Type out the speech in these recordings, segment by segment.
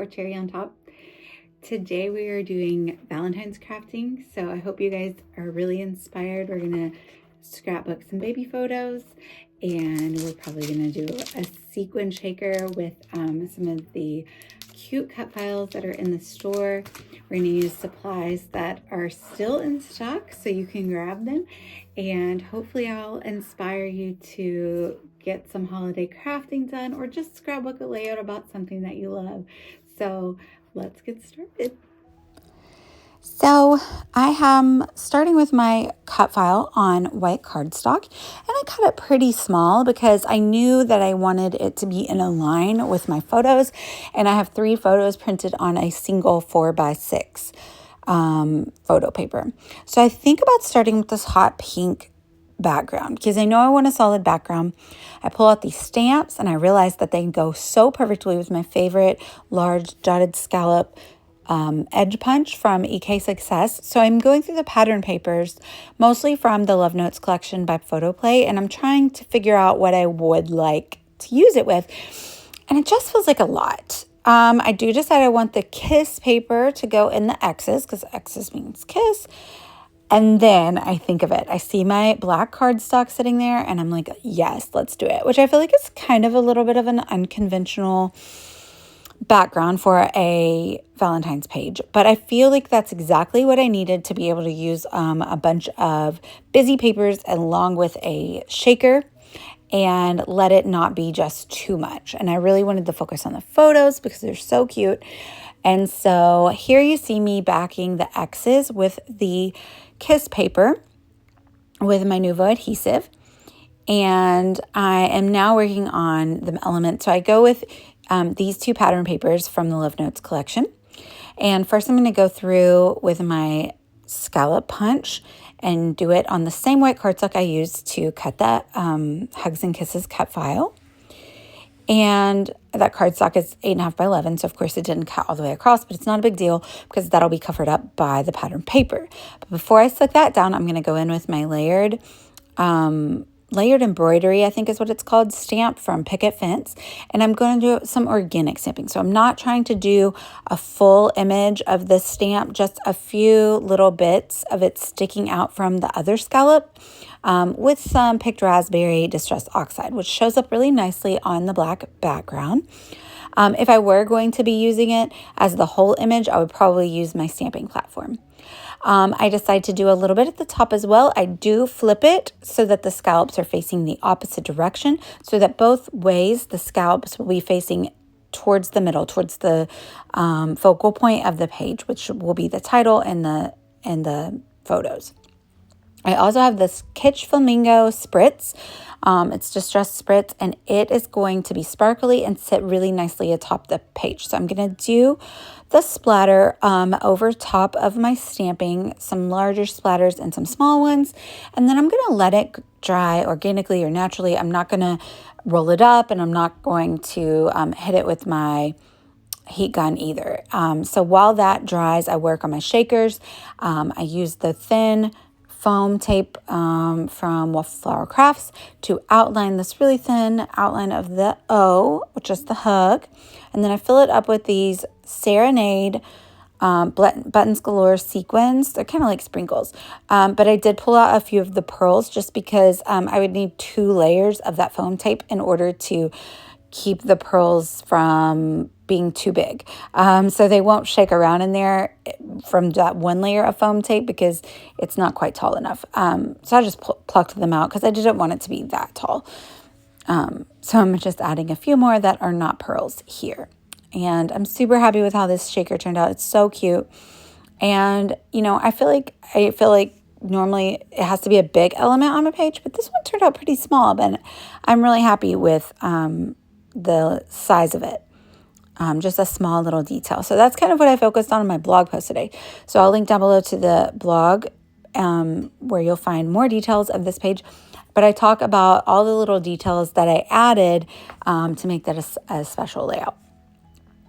or cherry on top. Today we are doing Valentine's crafting, so I hope you guys are really inspired. We're gonna scrapbook some baby photos, and we're probably gonna do a sequin shaker with some of the cute cut files that are in the store. We're gonna use supplies that are still in stock so you can grab them, and hopefully I'll inspire you to get some holiday crafting done or just scrapbook a layout about something that you love. So let's get started. So I am starting with my cut file on white cardstock, and I cut it pretty small because I knew that I wanted it to be in a line with my photos, and I have 3 photos printed on a single 4x6 photo paper. So I think about starting with this hot pink background because I know I want a solid background. I pull out these stamps and I realize that they go so perfectly with my favorite large dotted scallop edge punch from EK Success. So I'm going through the pattern papers, mostly from the Love Notes collection by Photoplay, and I'm trying to figure out what I would like to use it with. And it just feels like a lot. I do decide I want the kiss paper to go in the X's because X's means kiss. And then I think of it. I see my black cardstock sitting there and I'm like, yes, let's do it. Which I feel like is kind of a little bit of an unconventional background for a Valentine's page. But I feel like that's exactly what I needed to be able to use a bunch of busy papers along with a shaker and let it not be just too much. And I really wanted to focus on the photos because they're so cute. And so here you see me backing the X's with the kiss paper with my Nuvo adhesive. And I am now working on the element. So I go with these 2 pattern papers from the Love Notes collection. And first I'm going to go through with my scallop punch and do it on the same white cardstock I used to cut that Hugs and Kisses cut file. And that cardstock is 8.5 by 11, so of course it didn't cut all the way across, but it's not a big deal because that'll be covered up by the pattern paper. But before I stick that down, I'm going to go in with my layered embroidery, I think is what it's called, stamp from Picket Fence. And I'm going to do some organic stamping. So I'm not trying to do a full image of this stamp, just a few little bits of it sticking out from the other scallop with some picked raspberry distress oxide, which shows up really nicely on the black background. If I were going to be using it as the whole image, I would probably use my stamping platform. I decided to do a little bit at the top as well. I do flip it so that the scallops are facing the opposite direction, so that both ways the scallops will be facing towards the middle, towards the focal point of the page, which will be the title and the photos. I also have this Kitsch Flamingo Spritz. It's distressed spritz, and it is going to be sparkly and sit really nicely atop the page. So I'm going to do the splatter over top of my stamping, some larger splatters and some small ones. And then I'm going to let it dry organically or naturally. I'm not going to roll it up, and I'm not going to hit it with my heat gun either. So while that dries, I work on my shakers. I use the thin foam tape from Wildflower Crafts to outline this really thin outline of the O, which is the hug. And then I fill it up with these Serenade Buttons Galore sequins. They're kind of like sprinkles. But I did pull out a few of the pearls just because I would need 2 layers of that foam tape in order to keep the pearls from being too big. So they won't shake around in there from that 1 layer of foam tape because it's not quite tall enough. So I just plucked them out because I didn't want it to be that tall. So I'm just adding a few more that are not pearls here. And I'm super happy with how this shaker turned out. It's so cute. And, you know, I feel like normally it has to be a big element on my page, but this one turned out pretty small. But I'm really happy with the size of it. Just a small little detail. So that's kind of what I focused on in my blog post today. So I'll link down below to the blog where you'll find more details of this page. But I talk about all the little details that I added to make that a special layout.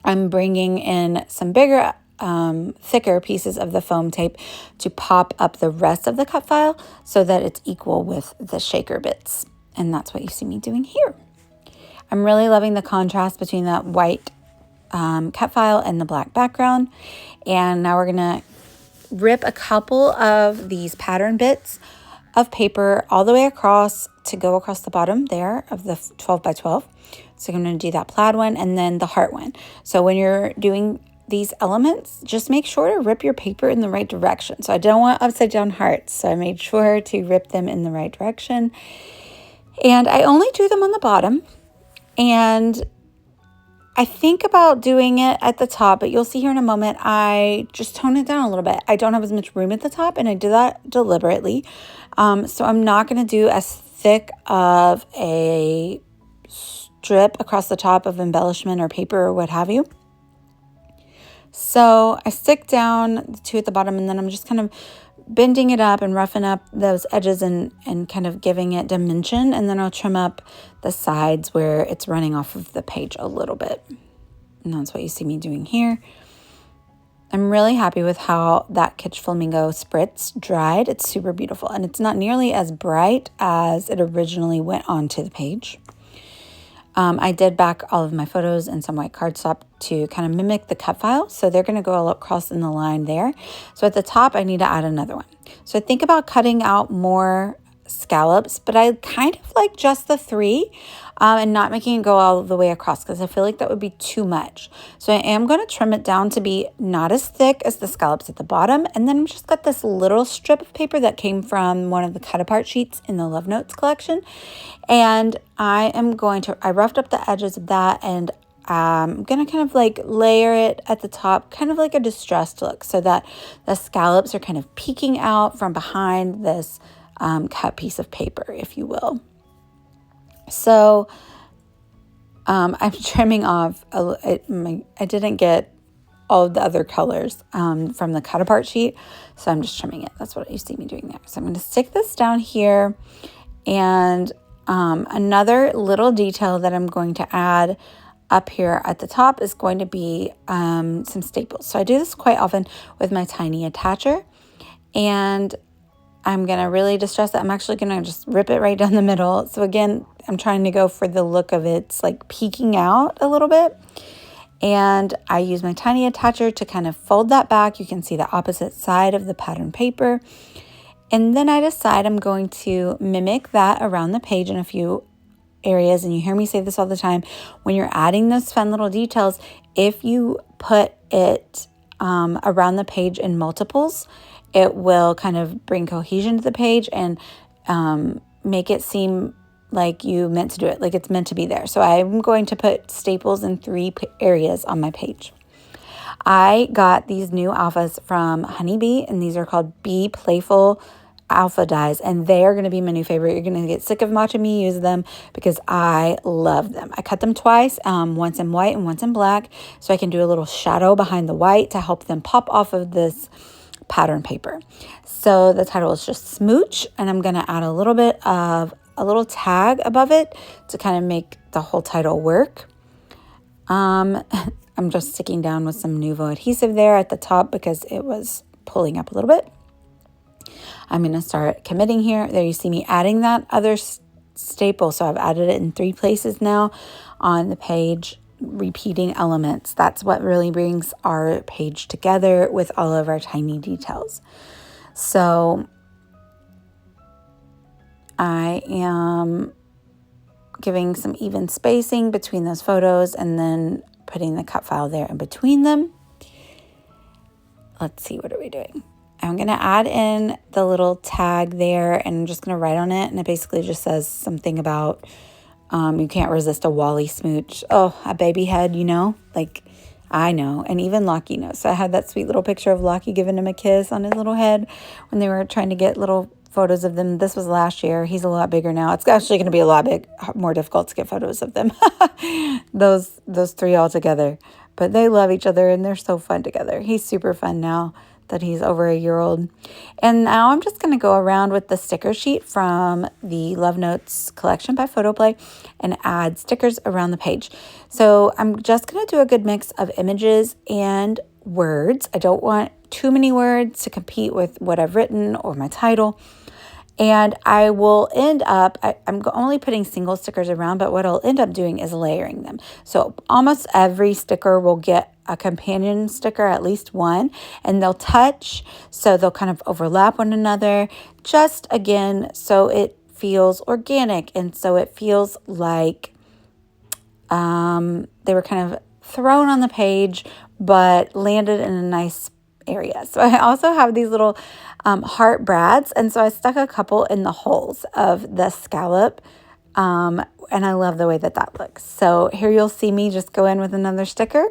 I'm bringing in some bigger, thicker pieces of the foam tape to pop up the rest of the cut file so that it's equal with the shaker bits. And that's what you see me doing here. I'm really loving the contrast between that white cut file and the black background. And now we're gonna rip a couple of these pattern bits of paper all the way across to go across the bottom there of the 12 by 12. So I'm going to do that plaid one and then the heart one. So when you're doing these elements, just make sure to rip your paper in the right direction. So I don't want upside down hearts. So I made sure to rip them in the right direction. And I only do them on the bottom. And I think about doing it at the top, but you'll see here in a moment, I just tone it down a little bit. I don't have as much room at the top, and I did that deliberately. So I'm not going to do as thick of a strip across the top of embellishment or paper or what have you. So I stick down the two at the bottom, and then I'm just kind of bending it up and roughing up those edges and kind of giving it dimension. And then I'll trim up the sides where it's running off of the page a little bit. And that's what you see me doing here. I'm really happy with how that Kitsch Flamingo Spritz dried. It's super beautiful, and it's not nearly as bright as it originally went onto the page. I did back all of my photos in some white cardstock to kind of mimic the cut file. So they're going to go across in the line there. So at the top, I need to add another one. So I think about cutting out more scallops, but I kind of like just the 3 and not making it go all the way across because I feel like that would be too much. So I am going to trim it down to be not as thick as the scallops at the bottom. And then I've just got this little strip of paper that came from one of the cut apart sheets in the Love Notes collection. And I roughed up the edges of that, and I'm going to kind of like layer it at the top, kind of like a distressed look, so that the scallops are kind of peeking out from behind this cut piece of paper, if you will. So I'm trimming off, I didn't get all of the other colors from the cut apart sheet, so I'm just trimming it. That's what you see me doing there. So I'm going to stick this down here, and another little detail that I'm going to add up here at the top is going to be some staples. So I do this quite often with my tiny attacher, and I'm going to really distress it. I'm actually going to just rip it right down the middle. So again, I'm trying to go for the look of it's like peeking out a little bit. And I use my tiny attacher to kind of fold that back. You can see the opposite side of the pattern paper. And then I decide I'm going to mimic that around the page in a few areas. And you hear me say this all the time. When you're adding those fun little details, if you put it around the page in multiples, it will kind of bring cohesion to the page and make it seem like you meant to do it, like it's meant to be there. So I'm going to put staples in 3 areas on my page. I got these new alphas from Honeybee, and these are called Be Playful Alpha Dyes, and they are going to be my new favorite. You're going to get sick of watching me use them because I love them. I cut them twice, once in white and once in black, so I can do a little shadow behind the white to help them pop off of this pattern paper. So the title is just Smooch, and I'm going to add a little bit of a little tag above it to kind of make the whole title work. I'm just sticking down with some Nuvo adhesive there at the top because it was pulling up a little bit. I'm going to start committing here. There you see me adding that other staple. So I've added it in 3 places now on the page, repeating elements. That's what really brings our page together with all of our tiny details. So I am giving some even spacing between those photos and then putting the cut file there in between them. Let's see, what are we doing? I'm going to add in the little tag there, and I'm just going to write on it, and it basically just says something about you can't resist a Wally smooch. Oh, a baby head, you know? Like, I know, and even Lockie knows. So I had that sweet little picture of Lockie giving him a kiss on his little head when they were trying to get little photos of them. This was last year. He's a lot bigger now. It's actually going to be a lot more difficult to get photos of them. those 3 all together. But they love each other, and they're so fun together. He's super fun now that he's over a year old. And now I'm just going to go around with the sticker sheet from the Love Notes collection by Photoplay and add stickers around the page. So I'm just going to do a good mix of images and words. I don't want too many words to compete with what I've written or my title. And I will end up, I'm only putting single stickers around, but what I'll end up doing is layering them. So almost every sticker will get a companion sticker, at least one, and they'll touch, so they'll kind of overlap one another, just again, so it feels organic, and so it feels like they were kind of thrown on the page, but landed in a nice area. So I also have these little heart brads, and so I stuck a couple in the holes of the scallop, and I love the way that that looks. So here you'll see me just go in with another sticker.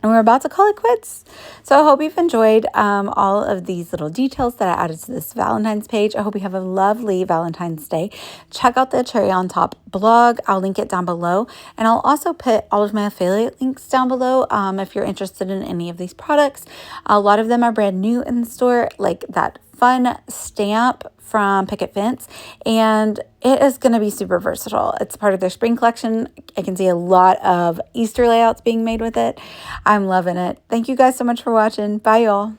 And we're about to call it quits. So I hope you've enjoyed all of these little details that I added to this Valentine's page. I hope you have a lovely Valentine's Day. Check out the Cherry on Top blog. I'll link it down below. And I'll also put all of my affiliate links down below if you're interested in any of these products. A lot of them are brand new in the store, like that fun stamp from Picket Fence, and it is going to be super versatile. It's part of their spring collection. I can see a lot of Easter layouts being made with it. I'm loving it. Thank you guys so much for watching. Bye, y'all.